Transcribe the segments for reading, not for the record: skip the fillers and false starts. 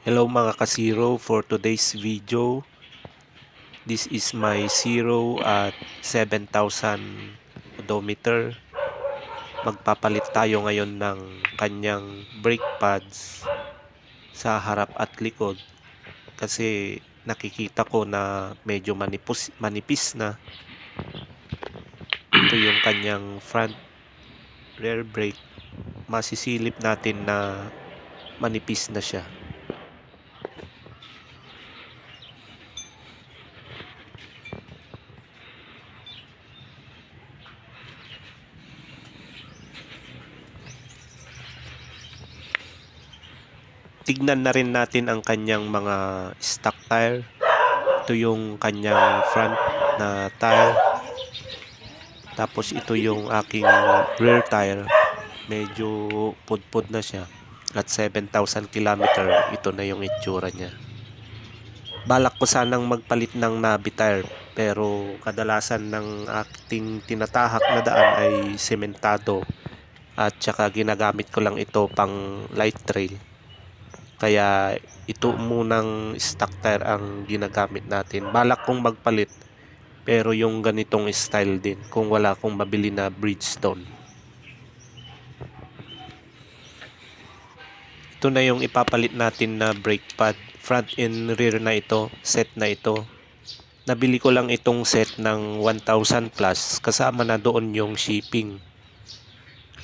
Hello mga ka-Zero, for today's video, this is my Zero at 7,000 odometer. Magpapalit tayo ngayon ng kanyang brake pads sa harap at likod kasi nakikita ko na medyo manipis na. Ito yung kanyang front rear brake. Masisilip natin na manipis na siya. Tignan na rin natin ang kanyang mga stock tire. Ito yung kanyang front na tire. Tapos ito yung aking rear tire. Medyo pudpud na siya. At 7,000 kilometer, ito na yung itsura niya. Balak ko sanang magpalit ng Navi tire. Pero kadalasan ng ating tinatahak na daan ay sementado. At saka ginagamit ko lang ito pang light trail. Kaya ito munang stock tire ang ginagamit natin. Balak kong magpalit pero yung ganitong style din kung wala akong mabili na Bridgestone. Ito na yung ipapalit natin na brake pad. Front and rear na ito. Set na ito. Nabili ko lang itong set ng 1,000 plus. Kasama na doon yung shipping.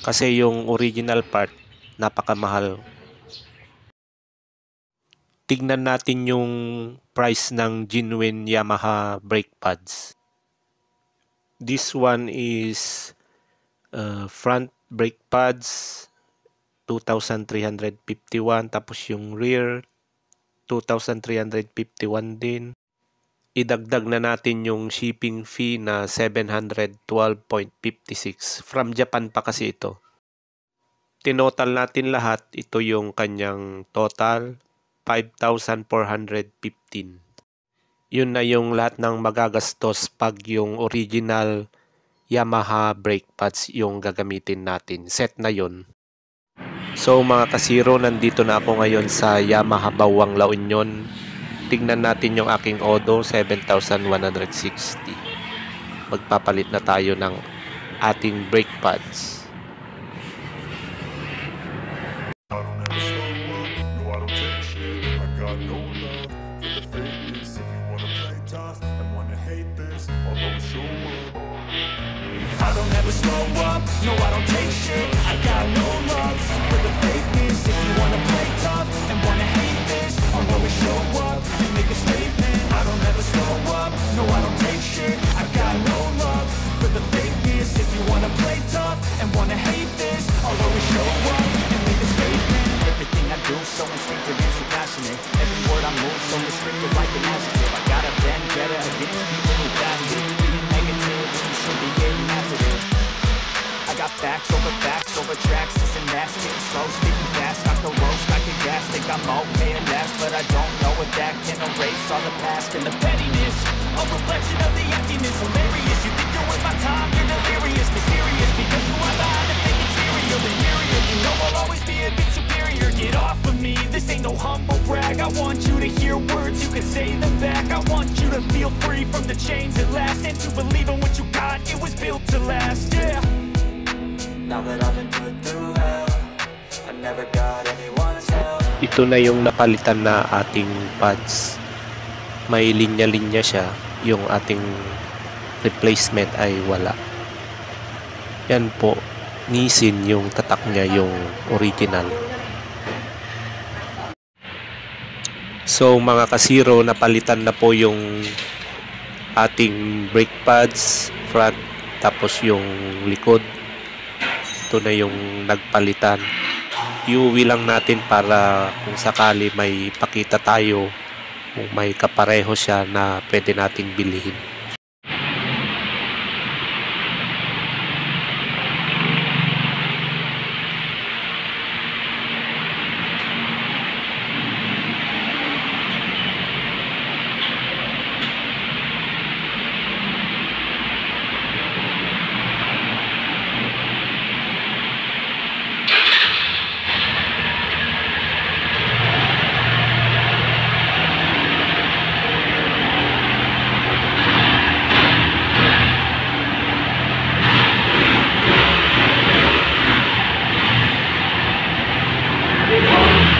Kasi yung original part napakamahal. Tignan natin yung price ng genuine Yamaha brake pads. This one is front brake pads 2,351, tapos yung rear 2,351 din. Idagdag na natin yung shipping fee na 712.56. From Japan pa kasi ito. Tinotal natin lahat, ito yung kanyang total 5,415. Yun na yung lahat ng magagastos pag yung original Yamaha brake pads yung gagamitin natin. Set na yun. So mga ka-Zero, nandito na ako ngayon sa Yamaha Bawang La Union. Tingnan natin yung aking Odo 7,160. Magpapalit na tayo ng ating brake pads. I don't ever slow up, no I don't take shit. I got no love for the fakeness. If you wanna play tough and wanna hate this, I'll always show up and make a statement. I don't ever slow up, no I don't take shit. I got no love for the fakeness. If you wanna play tough and wanna hate this, I'll always show up and make a statement. Everything I do so instinctive and so passionate. Every word I move so restricted like an adjective. I got a vendetta against people who value being negative when you should be getting after it. I got facts over tracks, this and that's getting slow, speaking fast, not the roast, I can gas, think I'm okay at last, but I don't know if that can erase all the past and the pettiness, a reflection of the emptiness, hilarious, you think you're worth my time, you're delirious, mysterious, because you are behind the fake exterior, inferior, you know I'll always be a bit superior, get off of me, this ain't no humble brag, I want you to hear words, you can say them back, I want you to feel free from the chains that last, and to believe in what you got, it was built to last, yeah. Now that I've been put through hell, I never got anyone's help. Ito na yung napalitan na ating pads. May linya-linya siya. Yung ating replacement ay wala. Yan po. Nissin yung tatak niya, yung original. So mga ka-Zero, napalitan na po yung ating brake pads, front, tapos yung likod. Ito na yung nagpalitan. Iuwi lang natin para kung sakali may pakita tayo, kung may kapareho siya na pwede nating bilhin.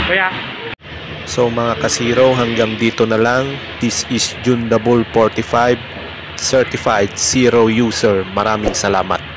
Kuya. So mga kasiro, hanggang dito na lang. This is Jundabul 45, certified zero user. Maraming salamat.